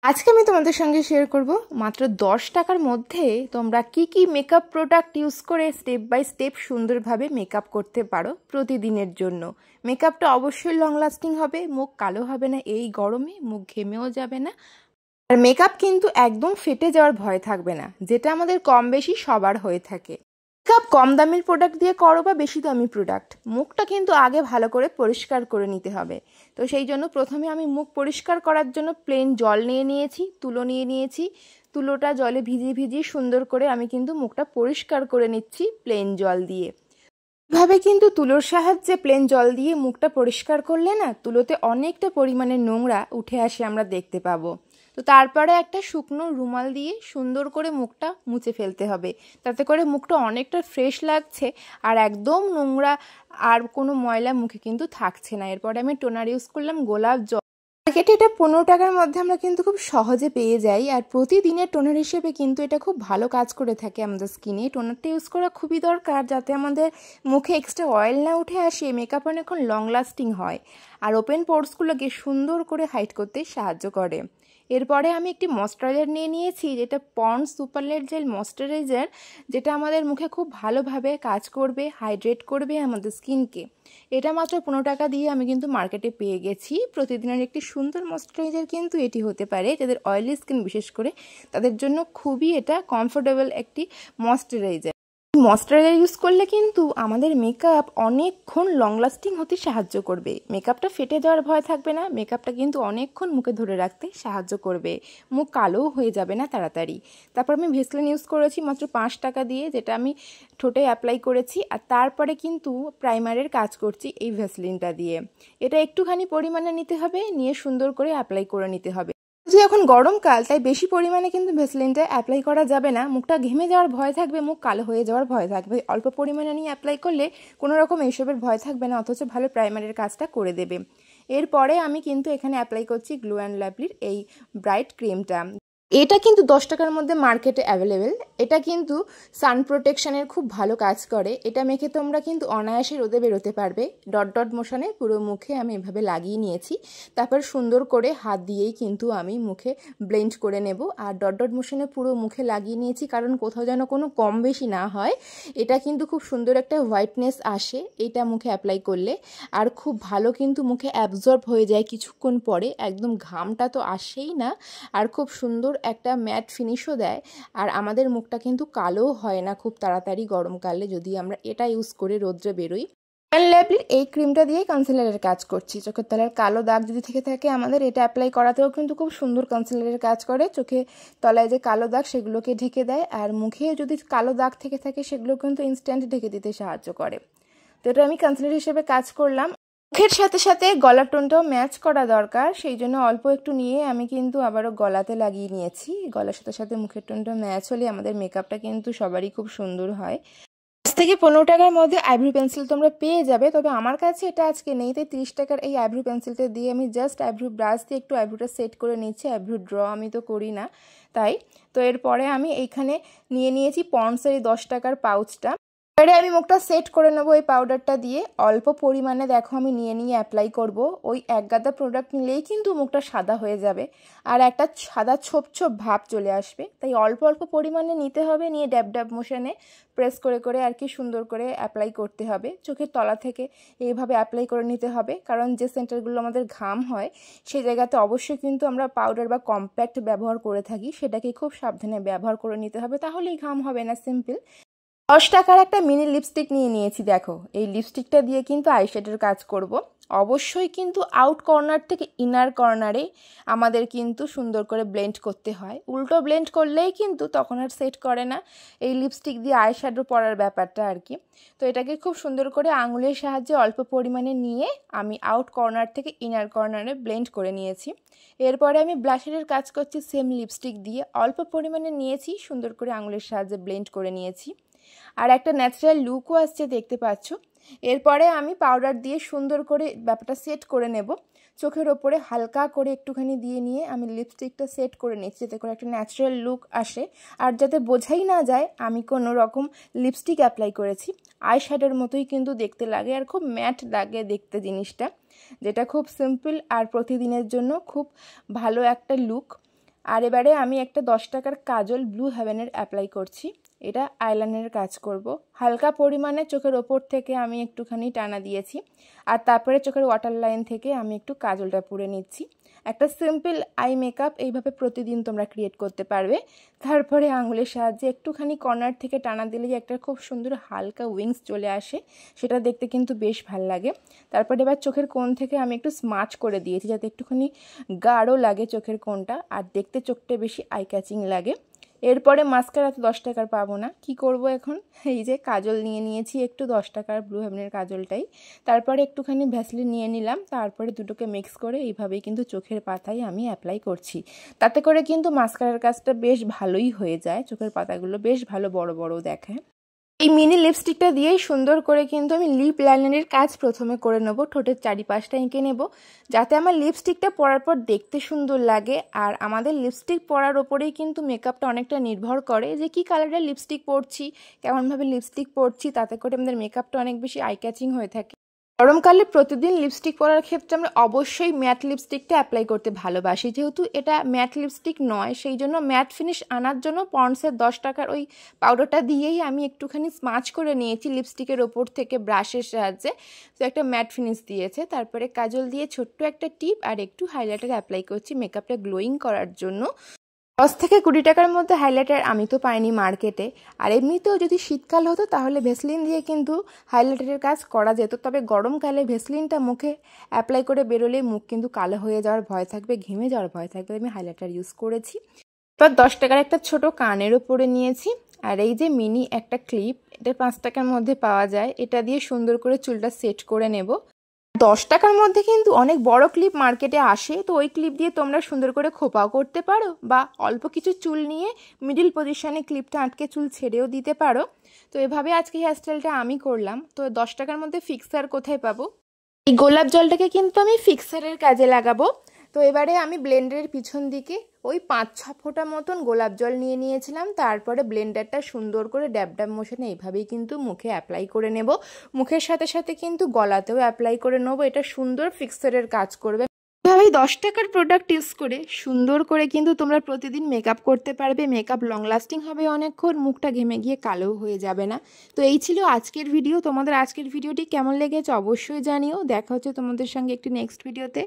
আজকে আমি তোমাদের সঙ্গে শেয়ার করব মাত্র 10 টাকার মধ্যে তোমরা কি কি মেকআপ প্রোডাক্ট ইউজ করে স্টেপ বাই স্টেপ সুন্দরভাবে মেকআপ করতে পারো প্রতিদিনের জন্য। মেকআপটা অবশ্যই লং লাস্টিং হবে, মুখ কালো হবে না, এই গরমে মুখ ঘেমেও যাবে না, আর মেকআপ কিন্তু একদম ফেটে যাওয়ার ভয় থাকবে না, যেটা আমাদের কম বেশি সবার হয়ে থাকে। মেকআপ কম দামের প্রোডাক্ট দিয়ে করো বা বেশি দামি প্রোডাক্ট, মুখটা কিন্তু আগে ভালো করে পরিষ্কার করে নিতে হবে। তো সেই জন্য প্রথমে আমি মুখ পরিষ্কার করার জন্য প্লেন জল নিয়ে নিয়েছি, তুলো নিয়ে নিয়েছি। তুলোটা জলে ভিজিয়ে ভিজিয়ে সুন্দর করে আমি কিন্তু মুখটা পরিষ্কার করে নিচ্ছি প্লেন জল দিয়ে। এভাবে কিন্তু তুলোর সাহায্যে প্লেন জল দিয়ে মুখটা পরিষ্কার করলে না, তুলোতে অনেকটা পরিমাণে নোংরা উঠে আসে আমরা দেখতে পাবো। তো তারপরে একটা শুকনো রুমাল দিয়ে সুন্দর করে মুখটা মুছে ফেলতে হবে, তাতে করে মুখটা অনেকটা ফ্রেশ লাগছে আর একদম নোংরা আর কোনো ময়লা মুখে কিন্তু থাকছে না। এরপরে আমি টোনার ইউজ করলাম গোলাপ জল। মার্কেটে এটা 15 টাকার মধ্যে আমরা কিন্তু খুব সহজে পেয়ে যাই, আর প্রতিদিনের টোনার হিসেবে কিন্তু এটা খুব ভালো কাজ করে থাকে আমাদের স্কিনে। টোনারটা ইউজ করা খুবই দরকার, যাতে আমাদের মুখে এক্সট্রা অয়েল না উঠে আসে, মেকআপ অনেকক্ষণ লং লাস্টিং হয় আর ওপেন পোর্সগুলোকে সুন্দর করে হাইড করতে সাহায্য করে। এরপরে আমি একটি ময়শ্চারাইজার নিয়ে নিয়েছি, যেটা পন্ডস সুপারলেট জেল ময়শ্চারাইজার, যেটা আমাদের মুখে খুব ভালোভাবে কাজ করবে, হাইড্রেট করবে আমাদের স্কিনকে। এটা মাত্র 15 টাকা দিয়ে আমি কিন্তু মার্কেটে পেয়ে গেছি। প্রতিদিনের একটি সুন্দর ময়শ্চারাইজার কিন্তু এটি হতে পারে, যাদের অয়েলি স্কিন বিশেষ করে তাদের জন্য খুবই এটা কমফোর্টেবল একটি ময়শ্চারাইজার। ময়শ্চারাইজার ইউজ করলে কিন্তু আমাদের মেকআপ অনেকক্ষণ লং লাস্টিং হতে সাহায্য করবে, মেকআপটা ফেটে যাওয়ার ভয় থাকবে না, মেকআপটা কিন্তু অনেকক্ষণ মুখে ধরে রাখতে সাহায্য করবে, মুখ কালোও হয়ে যাবে না তাড়াতাড়ি। তারপর আমি ভেসলিন ইউজ করেছি মাত্র 5 টাকা দিয়ে, যেটা আমি ঠোঁটে অ্যাপ্লাই করেছি, আর তারপরে কিন্তু প্রাইমারের কাজ করছি এই ভেসলিনটা দিয়ে। এটা একটুখানি পরিমাণে নিতে হবে, নিয়ে সুন্দর করে অ্যাপ্লাই করে নিতে হবে। যে এখন গরমকাল, তাই বেশি পরিমাণে কিন্তু ভ্যাসলিনটা অ্যাপ্লাই করা যাবে না, মুখটা ঘেমে যাওয়ার ভয় থাকবে, মুখ কালো হয়ে যাওয়ার ভয় থাকবে। অল্প পরিমাণে নিয়ে অ্যাপ্লাই করলে কোনো রকম এইসবের ভয় থাকবে না, অথচ ভালো প্রাইমারের কাজটা করে দেবে। এরপরে আমি কিন্তু এখানে অ্যাপ্লাই করছি গ্লো অ্যান্ড লাভলির এই ব্রাইট ক্রিমটা। এটা কিন্তু 10 টাকার মধ্যে মার্কেটে অ্যাভেলেবেল। এটা কিন্তু সান প্রোটেকশনের খুব ভালো কাজ করে। এটা মেখে তোমরা কিন্তু অনায়াসে রোদে বেরোতে পারবে। ডট ডট মোশনে পুরো মুখে আমি এভাবে লাগিয়ে নিয়েছি, তারপর সুন্দর করে হাত দিয়েই কিন্তু আমি মুখে ব্লেন্ড করে নেব। আর ডট ডট মোশনে পুরো মুখে লাগিয়ে নিয়েছি, কারণ কোথাও যেন কোনো কম বেশি না হয়। এটা কিন্তু খুব সুন্দর একটা হোয়াইটনেস আসে এটা মুখে অ্যাপ্লাই করলে, আর খুব ভালো কিন্তু মুখে অ্যাবজর্ব হয়ে যায় কিছুক্ষণ পরে, একদম ঘামটা তো আসেই না, আর খুব সুন্দর একটা ম্যাট ফিনিশও দেয়। আর আমাদের মুখটা কিন্তু কালো হয় না খুব তাড়াতাড়ি গরমকালে, যদি আমরা এটা ইউজ করে রোদ্রে বেরোই। লাভলির এই ক্রিমটা দিয়ে কনসিলারের কাজ করছি। চোখের তলার কালো দাগ যদি থেকে থাকে আমাদের, এটা অ্যাপ্লাই করাতেও কিন্তু খুব সুন্দর কনসিলারের কাজ করে। চোখে তলায় যে কালো দাগ সেগুলোকে ঢেকে দেয়, আর মুখে যদি কালো দাগ থেকে থাকে সেগুলো কিন্তু ইনস্ট্যান্ট ঢেকে দিতে সাহায্য করে। তো এটা আমি কনসিলার হিসেবে কাজ করলাম। মুখের সাথে সাথে গলার টোনটাও ম্যাচ করা দরকার, সেই জন্য অল্প একটু নিয়ে আমি কিন্তু আবারও গলাতে লাগিয়ে নিয়েছি। গলার সাথে সাথে মুখের টোনটা ম্যাচ হলে আমাদের মেকআপটা কিন্তু সবারই খুব সুন্দর হয়। 10 থেকে 15 টাকার মধ্যে আইব্রো পেন্সিল তোমরা পেয়ে যাবে, তবে আমার কাছে এটা আজকে নেই, তাই 30 টাকার এই আইব্রো পেন্সিলটা দিয়ে আমি জাস্ট আইব্রো ব্রাশ দিয়ে একটু আইব্রোটা সেট করে নিচ্ছি। আইব্রো ড্র আমি তো করি না তাই। তো এরপরে আমি এইখানে নিয়ে নিয়েছি পন্ডসের এই 10 টাকার পাউচটা। এবারে আমি মুখটা সেট করে নেবো এই পাউডারটা দিয়ে। অল্প পরিমাণে দেখো আমি নিয়ে নিয়ে অ্যাপ্লাই করব। ওই এক গাদা প্রোডাক্ট নিলেই কিন্তু মুখটা সাদা হয়ে যাবে, আর একটা সাদা ছোপ ছোপ ভাব চলে আসবে, তাই অল্প অল্প পরিমাণে নিতে হবে, নিয়ে ড্যাব ড্যাব মোশনে প্রেস করে করে আর কি সুন্দর করে অ্যাপ্লাই করতে হবে। চোখের তলা থেকে এইভাবে অ্যাপ্লাই করে নিতে হবে, কারণ যে সেন্টারগুলো আমাদের ঘাম হয় সেই জায়গাতে অবশ্যই কিন্তু আমরা পাউডার বা কম্প্যাক্ট ব্যবহার করে থাকি, সেটাকে খুব সাবধানে ব্যবহার করে নিতে হবে, তাহলেই ঘাম হবে না। সিম্পল 10 টাকার একটা মিনি লিপস্টিক নিয়ে নিয়েছি। দেখো এই লিপস্টিকটা দিয়ে কিন্তু আইশ্যাডোর কাজ করব। অবশ্যই কিন্তু আউট কর্নার থেকে ইনার কর্নারে আমাদের কিন্তু সুন্দর করে ব্লেন্ড করতে হয়, উল্টো ব্লেন্ড করলেই কিন্তু তখন আর সেট করে না এই লিপস্টিক দিয়ে আইশ্যাডো পরার ব্যাপারটা আর কি। তো এটাকে খুব সুন্দর করে আঙুলের সাহায্যে অল্প পরিমাণে নিয়ে আমি আউট কর্নার থেকে ইনার কর্নারে ব্লেন্ড করে নিয়েছি। এরপরে আমি ব্লাশারের কাজ করছি সেম লিপস্টিক দিয়ে, অল্প পরিমাণে নিয়েছি, সুন্দর করে আঙুলের সাহায্যে ব্লেন্ড করে নিয়েছি, আর একটা ন্যাচারাল লুকও আসছে দেখতে পাচ্ছ। এরপরে আমি পাউডার দিয়ে সুন্দর করে ব্যাপারটা সেট করে নেব। চোখের ওপরে হালকা করে একটুখানি দিয়ে নিয়ে আমি লিপস্টিকটা সেট করে নিচ্ছি, যাতে করে একটা ন্যাচারাল লুক আসে, আর যাতে বোঝাই না যায় আমি কোনো রকম লিপস্টিক অ্যাপ্লাই করেছি। আইশ্যাডোর মতোই কিন্তু দেখতে লাগে, আর খুব ম্যাট লাগে দেখতে জিনিসটা, যেটা খুব সিম্পল আর প্রতিদিনের জন্য খুব ভালো একটা লুক। আর এবারে আমি একটা 10 টাকার কাজল ব্লু হেভেনের অ্যাপ্লাই করছি। এটা আইলাইনারের কাজ করব। হালকা পরিমাণে চোখের ওপর থেকে আমি একটুখানি টানা দিয়েছি, আর তারপরে চোখের ওয়াটার লাইন থেকে আমি একটু কাজলটা পুরে নিচ্ছি। একটা সিম্পল আই মেকআপ এইভাবে প্রতিদিন তোমরা ক্রিয়েট করতে পারবে। তারপরে আঙুলের সাহায্যে একটুখানি কর্নার থেকে টানা দিলে যে একটা খুব সুন্দর হালকা উইংস চলে আসে, সেটা দেখতে কিন্তু বেশ ভালো লাগে। তারপরে এবার চোখের কোণ থেকে আমি একটু স্মাচ করে দিয়েছি, যাতে একটুখানি গাঢ় লাগে চোখের কোণটা, আর দেখতে চোখটা বেশি আই ক্যাচিং লাগে। এরপরে মাস্কারা তো 10 টাকার পাবো না, কি করব এখন? এই যে কাজল নিয়ে নিয়েছি একটু 10 টাকার ব্লু হেভেনের কাজলটাই, তারপরে একটুখানি ভ্যাসলিন নিয়ে নিলাম, তারপরে দুটোকে মিক্স করে এইভাবেই কিন্তু চোখের পাতায় আমি অ্যাপ্লাই করছি। তাতে করে কিন্তু মাস্কারার কাজটা বেশ ভালোই হয়ে যায়, চোখের পাতাগুলো বেশ ভালো বড় বড় দেখায়। এই মিনি লিপস্টিকটা দিয়েই সুন্দর করে কিন্তু আমি লিপ লাইনারের কাজ প্রথমে করে নেব। ঠোঁটের চারিপাশটা এঁকে নেব, যাতে আমার লিপস্টিকটা পরার পর দেখতে সুন্দর লাগে। আর আমাদের লিপস্টিক পরার ওপরেই কিন্তু মেকআপটা অনেকটা নির্ভর করে, যে কী কালারের লিপস্টিক পরছি, কেমনভাবে লিপস্টিক পরছি, তাতে করে আমাদের মেকআপটা অনেক বেশি আই ক্যাচিং হয়ে থাকে। গরমকালে প্রতিদিন লিপস্টিক পরার ক্ষেত্রে আমরা অবশ্যই ম্যাট লিপস্টিকটা অ্যাপ্লাই করতে ভালোবাসি। যেহেতু এটা ম্যাট লিপস্টিক নয়, সেই জন্য ম্যাট ফিনিশ আনার জন্য পন্ডসের 10 টাকার ওই পাউডারটা দিয়েই আমি একটুখানি স্মাচ করে নিয়েছি লিপস্টিকের ওপর থেকে ব্রাশের সাহায্যে, তো একটা ম্যাট ফিনিশ দিয়েছে। তারপরে কাজল দিয়ে ছোট্ট একটা টিপ আর একটু হাইলাইটার অ্যাপ্লাই করছি মেকআপটা গ্লোয়িং করার জন্য। 10 থেকে 20 টাকার মধ্যে হাইলাইটার আমি তো পাইনি মার্কেটে, আর এমনিতেও যদি শীতকাল হতো তাহলে ভেসলিন দিয়ে কিন্তু হাইলাইটারের কাজ করা যেত। তবে গরমকালে ভেসলিনটা মুখে অ্যাপ্লাই করে বেরোলে মুখ কিন্তু কালো হয়ে যাওয়ার ভয় থাকবে, ঘেমে যাওয়ার ভয় থাকবে, আমি হাইলাইটার ইউজ করেছি। এবার 10 টাকার একটা ছোট কানেরও পরে নিয়েছি, আর এই যে মিনি একটা ক্লিপ, এটা 5 টাকার মধ্যে পাওয়া যায়, এটা দিয়ে সুন্দর করে চুলটা সেট করে নেব। 10 টাকার মধ্যে কিন্তু অনেক বড় ক্লিপ মার্কেটে আসে, তো ওই ক্লিপ দিয়ে তোমরা সুন্দর করে খোপাও করতে পারো, বা অল্প কিছু চুল নিয়ে মিডিল পজিশনে ক্লিপটা আটকে চুল ছেড়েও দিতে পারো। তো এভাবে আজকে হেয়ারস্টাইলটা আমি করলাম। তো 10 টাকার মধ্যে ফিক্সার কোথায় পাবো? এই গোলাপ জলটাকে কিন্তু আমি ফিক্সারের কাজে লাগাবো। তো এবারে আমি ব্লেন্ডারের পিছন দিকে ওই 5-6 ফোঁটা মতন গোলাপ জল নিয়ে নিয়েছিলাম, তারপরে ব্লেন্ডারটা সুন্দর করে ড্যাব ড্যাব মোশনে এইভাবেই কিন্তু মুখে অ্যাপ্লাই করে নেব। মুখের সাথে সাথে কিন্তু গলাতেও অ্যাপ্লাই করে নেব, এটা সুন্দর ফিক্সারের কাজ করবে। এভাবেই 10 টাকার প্রোডাক্ট ইউজ করে সুন্দর করে কিন্তু তোমরা প্রতিদিন মেকআপ করতে পারবে। মেকআপ লং লাস্টিং হবে অনেকক্ষণ, মুখটা ঘেমে গিয়ে কালোও হয়ে যাবে না। তো এই ছিল আজকের ভিডিও। তোমাদের আজকের ভিডিওটি কেমন লেগেছে অবশ্যই জানিও। দেখা হচ্ছে তোমাদের সঙ্গে একটি নেক্সট ভিডিওতে।